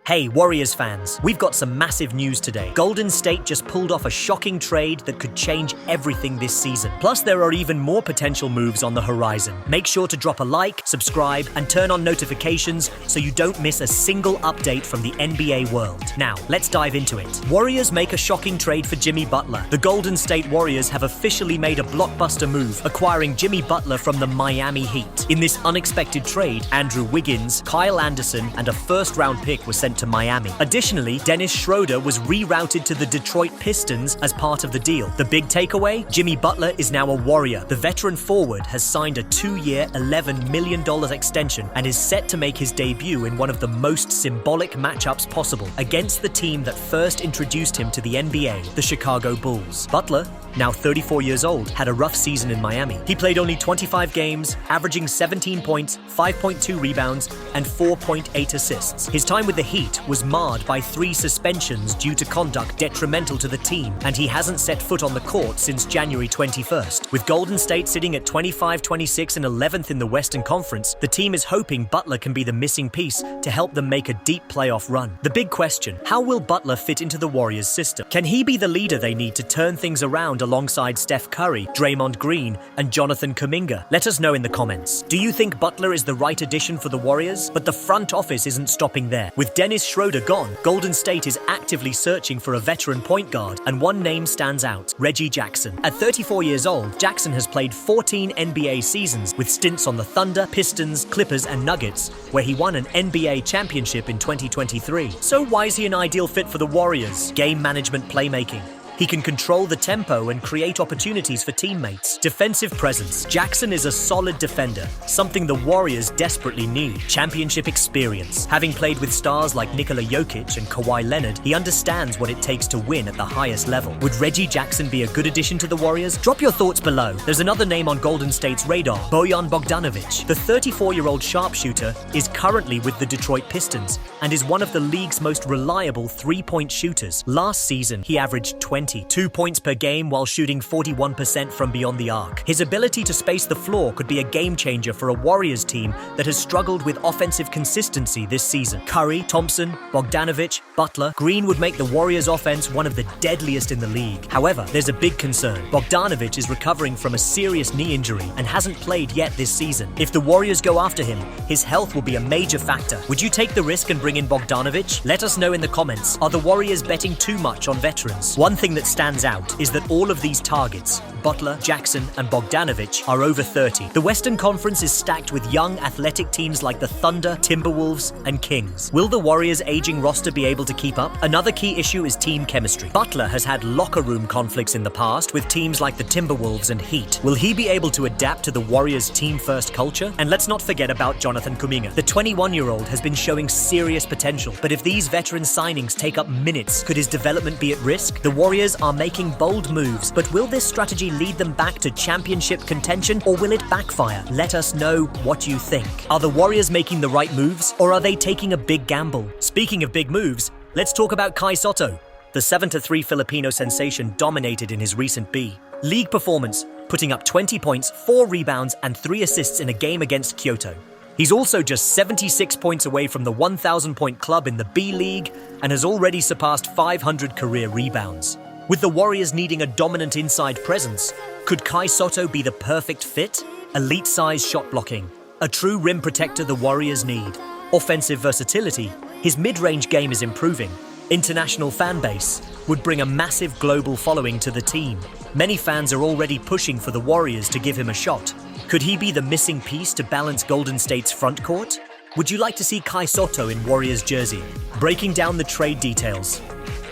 Hey Warriors fans, we've got some massive news today. Golden State just pulled off a shocking trade that could change everything this season. Plus, there are even more potential moves on the horizon. Make sure to drop a like, subscribe, and turn on notifications so you don't miss a single update from the NBA world. Now, let's dive into it. Warriors make a shocking trade for Jimmy Butler. The Golden State Warriors have officially made a blockbuster move, acquiring Jimmy Butler from the Miami Heat. In this unexpected trade, Andrew Wiggins, Kyle Anderson, and a first-round pick were sent to Miami. Additionally, Dennis Schroeder was rerouted to the Detroit Pistons as part of the deal. The big takeaway? Jimmy Butler is now a Warrior. The veteran forward has signed a 2-year, $11 million extension and is set to make his debut in one of the most symbolic matchups possible against the team that first introduced him to the NBA, the Chicago Bulls. Butler, now 34 years old, had a rough season in Miami. He played only 25 games, averaging 17 points, 5.2 rebounds, and 4.8 assists. His time with the Heat was marred by 3 suspensions due to conduct detrimental to the team, and he hasn't set foot on the court since January 21st. With Golden State sitting at 25, 26, and 11th in the Western Conference, the team is hoping Butler can be the missing piece to help them make a deep playoff run. The big question: how will Butler fit into the Warriors' system? Can he be the leader they need to turn things around alongside Steph Curry, Draymond Green, and Jonathan Kuminga? Let us know in the comments. Do you think Butler is the right addition for the Warriors? But the front office isn't stopping there. With Dennis Schroeder gone, Golden State is actively searching for a veteran point guard, and one name stands out: Reggie Jackson. At 34 years old, Jackson has played 14 NBA seasons with stints on the Thunder, Pistons, Clippers, and Nuggets, where he won an NBA championship in 2023. So why is he an ideal fit for the Warriors? Game management, playmaking. He can control the tempo and create opportunities for teammates. Defensive presence. Jackson is a solid defender, something the Warriors desperately need. Championship experience. Having played with stars like Nikola Jokic and Kawhi Leonard, he understands what it takes to win at the highest level. Would Reggie Jackson be a good addition to the Warriors? Drop your thoughts below. There's another name on Golden State's radar: Bojan Bogdanović. The 34-year-old sharpshooter is currently with the Detroit Pistons and is one of the league's most reliable three-point shooters. Last season, he averaged 22 points per game while shooting 41% from beyond the arc. His ability to space the floor could be a game changer for a Warriors team that has struggled with offensive consistency this season. Curry, Thompson, Bogdanovic, Butler, Green would make the Warriors' offense one of the deadliest in the league. However, there's a big concern. Bogdanovic is recovering from a serious knee injury and hasn't played yet this season. If the Warriors go after him, his health will be a major factor. Would you take the risk and bring in Bogdanovic? Let us know in the comments. Are the Warriors betting too much on veterans? One thing that stands out is that all of these targets, Butler, Jackson, and Bogdanovic, are over 30. The Western Conference is stacked with young, athletic teams like the Thunder, Timberwolves, and Kings. Will the Warriors' aging roster be able to keep up? Another key issue is team chemistry. Butler has had locker room conflicts in the past with teams like the Timberwolves and Heat. Will he be able to adapt to the Warriors' team-first culture? And let's not forget about Jonathan Kuminga. The 21-year-old has been showing serious potential, but if these veteran signings take up minutes, could his development be at risk? The Warriors are making bold moves, but will this strategy lead them back to championship contention, or will it backfire? Let us know what you think. Are the Warriors making the right moves, or are they taking a big gamble? Speaking of big moves, let's talk about Kai Sotto. The 7-3 Filipino sensation dominated in his recent B-League performance, putting up 20 points, 4 rebounds, and 3 assists in a game against Kyoto. He's also just 76 points away from the 1,000-point club in the B-League and has already surpassed 500 career rebounds. With the Warriors needing a dominant inside presence, could Kai Sotto be the perfect fit? Elite-size shot blocking, a true rim protector the Warriors need. Offensive versatility, his mid-range game is improving. International fan base would bring a massive global following to the team. Many fans are already pushing for the Warriors to give him a shot. Could he be the missing piece to balance Golden State's front court? Would you like to see Kai Sotto in Warriors jersey? Breaking down the trade details.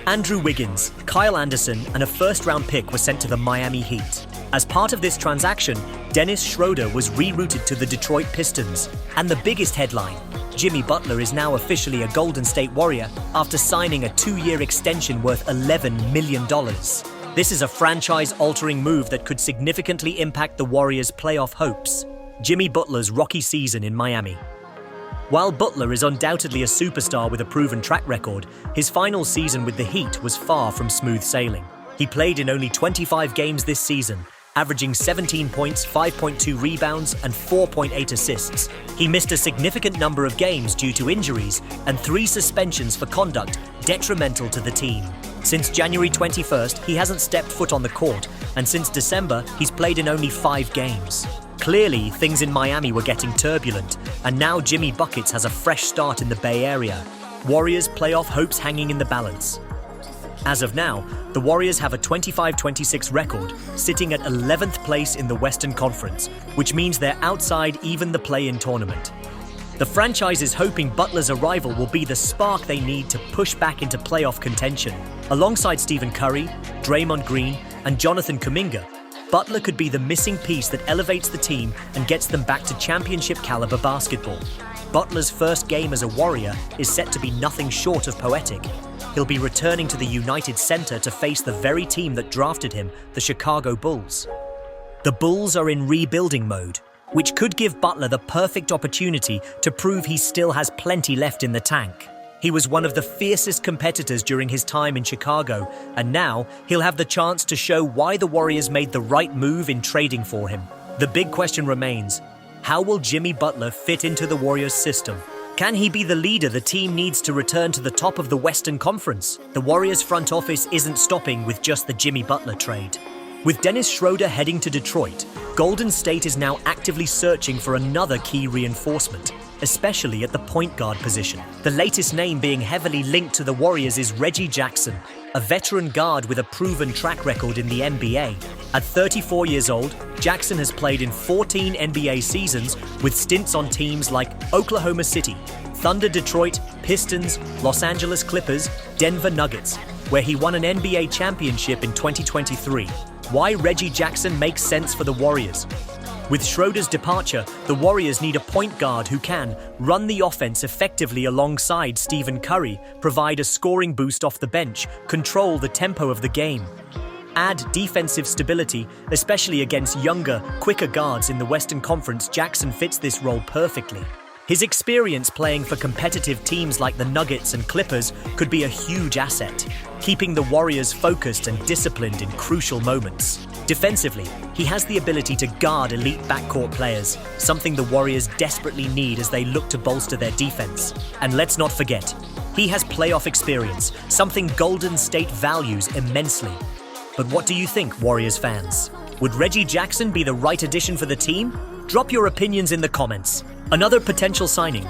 Andrew Wiggins, Kyle Anderson, and a first-round pick were sent to the Miami Heat. As part of this transaction, Dennis Schroeder was rerouted to the Detroit Pistons. And the biggest headline: Jimmy Butler is now officially a Golden State Warrior after signing a 2-year extension worth $11 million. This is a franchise-altering move that could significantly impact the Warriors' playoff hopes. Jimmy Butler's rocky season in Miami. While Butler is undoubtedly a superstar with a proven track record, his final season with the Heat was far from smooth sailing. He played in only 25 games this season, averaging 17 points, 5.2 rebounds, and 4.8 assists. He missed a significant number of games due to injuries and 3 suspensions for conduct detrimental to the team. Since January 21st, he hasn't stepped foot on the court, and since December, he's played in only 5 games. Clearly, things in Miami were getting turbulent, and now Jimmy Buckets has a fresh start in the Bay Area. Warriors' playoff hopes hanging in the balance. As of now, the Warriors have a 25-26 record, sitting at 11th place in the Western Conference, which means they're outside even the play-in tournament. The franchise is hoping Butler's arrival will be the spark they need to push back into playoff contention. Alongside Stephen Curry, Draymond Green, and Jonathan Kuminga, Butler could be the missing piece that elevates the team and gets them back to championship-caliber basketball. Butler's first game as a Warrior is set to be nothing short of poetic. He'll be returning to the United Center to face the very team that drafted him, the Chicago Bulls. The Bulls are in rebuilding mode, which could give Butler the perfect opportunity to prove he still has plenty left in the tank. He was one of the fiercest competitors during his time in Chicago, and now he'll have the chance to show why the Warriors made the right move in trading for him. The big question remains, how will Jimmy Butler fit into the Warriors' system? Can he be the leader the team needs to return to the top of the Western Conference? The Warriors front office isn't stopping with just the Jimmy Butler trade. With Dennis Schroeder heading to Detroit, Golden State is now actively searching for another key reinforcement, especially at the point guard position. The latest name being heavily linked to the Warriors is Reggie Jackson, a veteran guard with a proven track record in the NBA. At 34 years old, Jackson has played in 14 NBA seasons with stints on teams like Oklahoma City, Thunder Detroit, Pistons, Los Angeles Clippers, Denver Nuggets, where he won an NBA championship in 2023. Why Reggie Jackson makes sense for the Warriors. With Schroeder's departure, the Warriors need a point guard who can run the offense effectively alongside Stephen Curry, provide a scoring boost off the bench, control the tempo of the game. Add defensive stability, especially against younger, quicker guards in the Western Conference. Jackson fits this role perfectly. His experience playing for competitive teams like the Nuggets and Clippers could be a huge asset, keeping the Warriors focused and disciplined in crucial moments. Defensively, he has the ability to guard elite backcourt players, something the Warriors desperately need as they look to bolster their defense. And let's not forget, he has playoff experience, something Golden State values immensely. But what do you think, Warriors fans? Would Reggie Jackson be the right addition for the team? Drop your opinions in the comments. Another potential signing,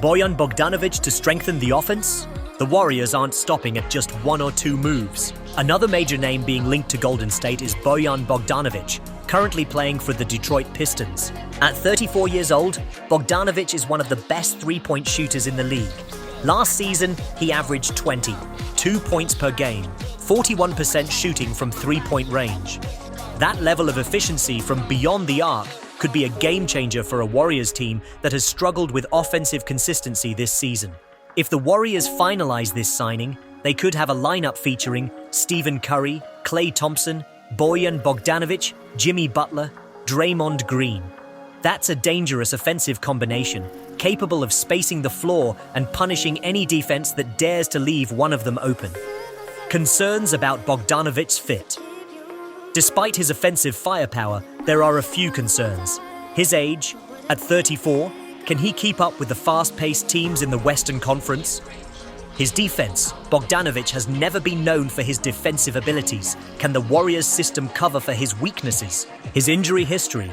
Bojan Bogdanović to strengthen the offense? The Warriors aren't stopping at just 1 or 2 moves. Another major name being linked to Golden State is Bojan Bogdanović, currently playing for the Detroit Pistons. At 34 years old, Bogdanović is one of the best three-point shooters in the league. Last season, he averaged 2 points per game, 41% shooting from three-point range. That level of efficiency from beyond the arc could be a game-changer for a Warriors team that has struggled with offensive consistency this season. If the Warriors finalize this signing, they could have a lineup featuring Stephen Curry, Klay Thompson, Bojan Bogdanović, Jimmy Butler, Draymond Green. That's a dangerous offensive combination, capable of spacing the floor and punishing any defense that dares to leave one of them open. Concerns about Bogdanovic's fit. Despite his offensive firepower, there are a few concerns. His age, at 34, can he keep up with the fast-paced teams in the Western Conference? His defense, Bogdanović has never been known for his defensive abilities. Can the Warriors' system cover for his weaknesses? His injury history.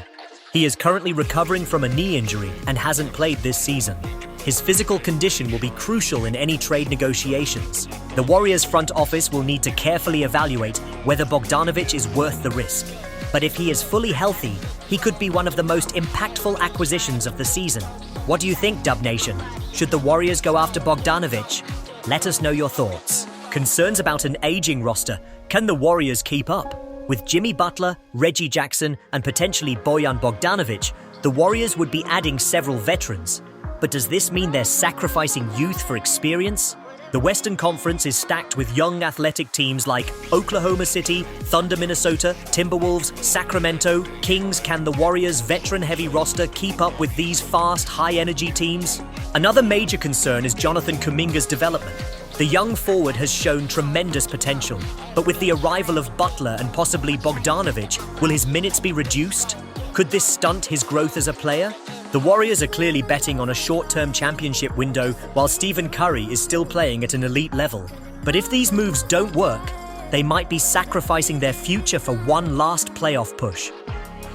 He is currently recovering from a knee injury and hasn't played this season. His physical condition will be crucial in any trade negotiations. The Warriors' front office will need to carefully evaluate whether Bogdanović is worth the risk. But if he is fully healthy, he could be one of the most impactful acquisitions of the season. What do you think, Dub Nation? Should the Warriors go after Bogdanović? Let us know your thoughts. Concerns about an aging roster. Can the Warriors keep up? With Jimmy Butler, Reggie Jackson, and potentially Bojan Bogdanović, the Warriors would be adding several veterans. But does this mean they're sacrificing youth for experience? The Western Conference is stacked with young athletic teams like Oklahoma City, Thunder Minnesota, Timberwolves, Sacramento, Kings. Can the Warriors' veteran-heavy roster keep up with these fast, high-energy teams? Another major concern is Jonathan Kuminga's development. The young forward has shown tremendous potential, but with the arrival of Butler and possibly Bogdanovic, will his minutes be reduced? Could this stunt his growth as a player? The Warriors are clearly betting on a short-term championship window while Stephen Curry is still playing at an elite level. But if these moves don't work, they might be sacrificing their future for one last playoff push.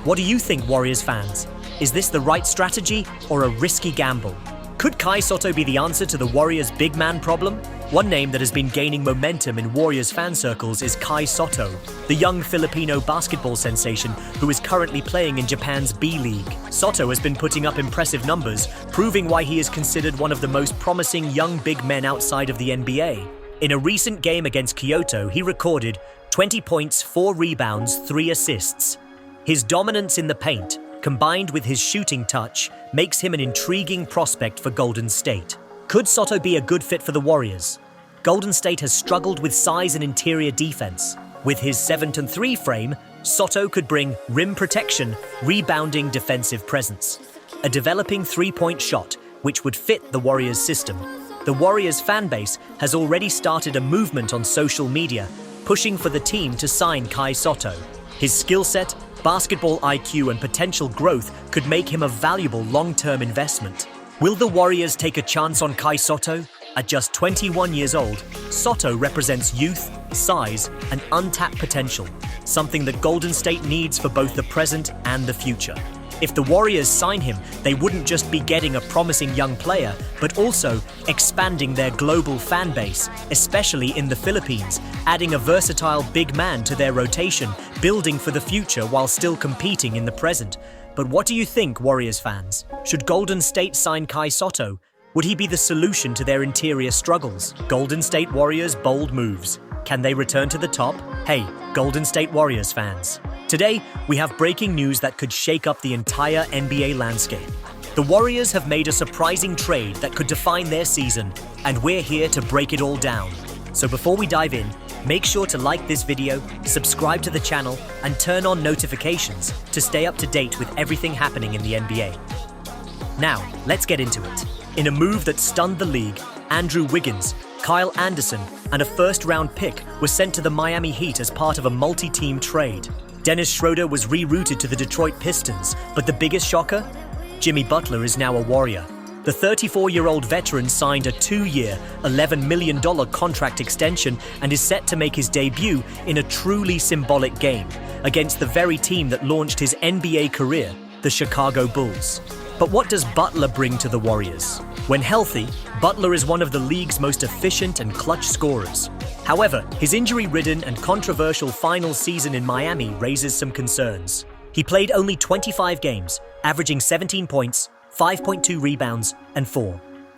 What do you think, Warriors fans? Is this the right strategy or a risky gamble? Could Kai Sotto be the answer to the Warriors' big man problem? One name that has been gaining momentum in Warriors fan circles is Kai Sotto, the young Filipino basketball sensation who is currently playing in Japan's B-League. Sotto has been putting up impressive numbers, proving why he is considered one of the most promising young big men outside of the NBA. In a recent game against Kyoto, he recorded 20 points, 4 rebounds, 3 assists. His dominance in the paint, combined with his shooting touch, makes him an intriguing prospect for Golden State. Could Sotto be a good fit for the Warriors? Golden State has struggled with size and interior defense. With his 7'3" frame, Sotto could bring rim protection, rebounding defensive presence. A developing three-point shot, which would fit the Warriors' system. The Warriors fan base has already started a movement on social media, pushing for the team to sign Kai Sotto. His skill set, basketball IQ and potential growth could make him a valuable long-term investment. Will the Warriors take a chance on Kai Sotto? At just 21 years old, Sotto represents youth, size, and untapped potential, something that Golden State needs for both the present and the future. If the Warriors sign him, they wouldn't just be getting a promising young player, but also expanding their global fan base, especially in the Philippines, adding a versatile big man to their rotation, building for the future while still competing in the present. But what do you think, Warriors fans? Should Golden State sign Kai Sotto? Would he be the solution to their interior struggles? Golden State Warriors' bold moves. Can they return to the top? Hey, Golden State Warriors fans. Today, we have breaking news that could shake up the entire NBA landscape. The Warriors have made a surprising trade that could define their season, and we're here to break it all down. So before we dive in, make sure to like this video, subscribe to the channel, and turn on notifications to stay up to date with everything happening in the NBA. Now, let's get into it. In a move that stunned the league, Andrew Wiggins, Kyle Anderson, and a first-round pick were sent to the Miami Heat as part of a multi-team trade. Dennis Schroeder was rerouted to the Detroit Pistons, but the biggest shocker? Jimmy Butler is now a Warrior. The 34-year-old veteran signed a 2-year, $11 million contract extension and is set to make his debut in a truly symbolic game against the very team that launched his NBA career, the Chicago Bulls. But what does Butler bring to the Warriors? When healthy, Butler is one of the league's most efficient and clutch scorers. However, his injury-ridden and controversial final season in Miami raises some concerns. He played only 25 games, averaging 17 points, 5.2 rebounds, and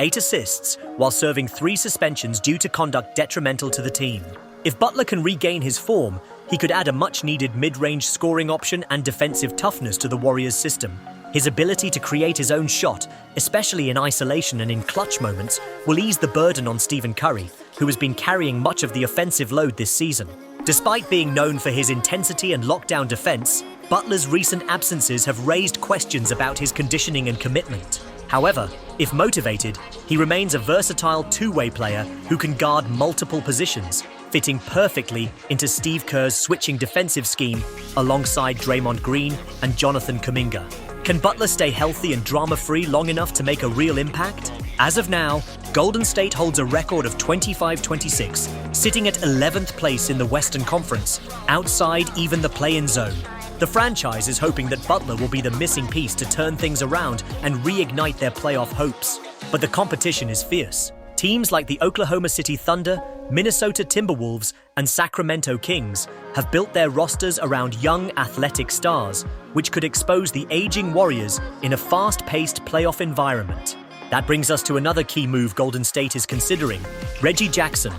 8 assists, while serving 3 suspensions due to conduct detrimental to the team. If Butler can regain his form, he could add a much-needed mid-range scoring option and defensive toughness to the Warriors' system. His ability to create his own shot, especially in isolation and in clutch moments, will ease the burden on Stephen Curry, who has been carrying much of the offensive load this season. Despite being known for his intensity and lockdown defense, Butler's recent absences have raised questions about his conditioning and commitment. However, if motivated, he remains a versatile two-way player who can guard multiple positions, fitting perfectly into Steve Kerr's switching defensive scheme alongside Draymond Green and Jonathan Kuminga. Can Butler stay healthy and drama-free long enough to make a real impact? As of now, Golden State holds a record of 25-26, sitting at 11th place in the Western Conference, outside even the play-in zone. The franchise is hoping that Butler will be the missing piece to turn things around and reignite their playoff hopes. But the competition is fierce. Teams like the Oklahoma City Thunder, Minnesota Timberwolves, and Sacramento Kings have built their rosters around young, athletic stars, which could expose the aging Warriors in a fast-paced playoff environment. That brings us to another key move Golden State is considering: Reggie Jackson,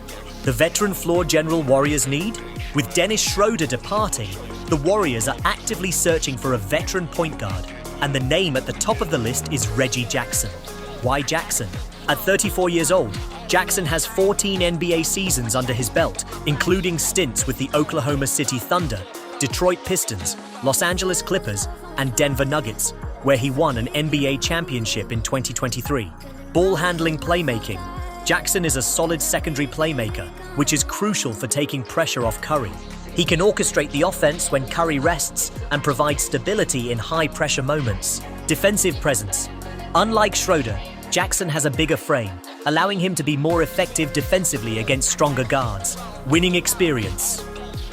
the veteran floor general Warriors need. With Dennis Schroeder departing, the Warriors are actively searching for a veteran point guard, and the name at the top of the list is Reggie Jackson. Why Jackson? At 34 years old, Jackson has 14 NBA seasons under his belt, including stints with the Oklahoma City Thunder, Detroit Pistons, Los Angeles Clippers, and Denver Nuggets, where he won an NBA championship in 2023. Ball handling, playmaking, Jackson is a solid secondary playmaker, which is crucial for taking pressure off Curry. He can orchestrate the offense when Curry rests and provide stability in high-pressure moments. Defensive presence. Unlike Schroeder, Jackson has a bigger frame, allowing him to be more effective defensively against stronger guards. Winning experience.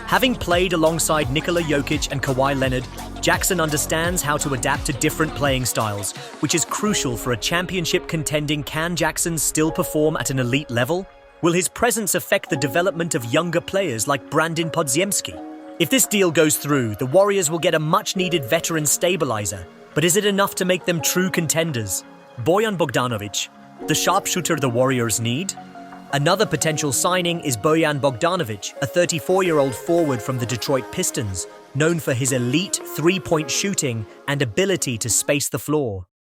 Having played alongside Nikola Jokic and Kawhi Leonard, Jackson understands how to adapt to different playing styles, which is crucial for a championship-contending. Can Jackson still perform at an elite level? Will his presence affect the development of younger players like Brandon Podziemski? If this deal goes through, the Warriors will get a much-needed veteran stabilizer, but is it enough to make them true contenders? Bojan Bogdanović, the sharpshooter the Warriors need? Another potential signing is Bojan Bogdanović, a 34-year-old forward from the Detroit Pistons, known for his elite three-point shooting and ability to space the floor.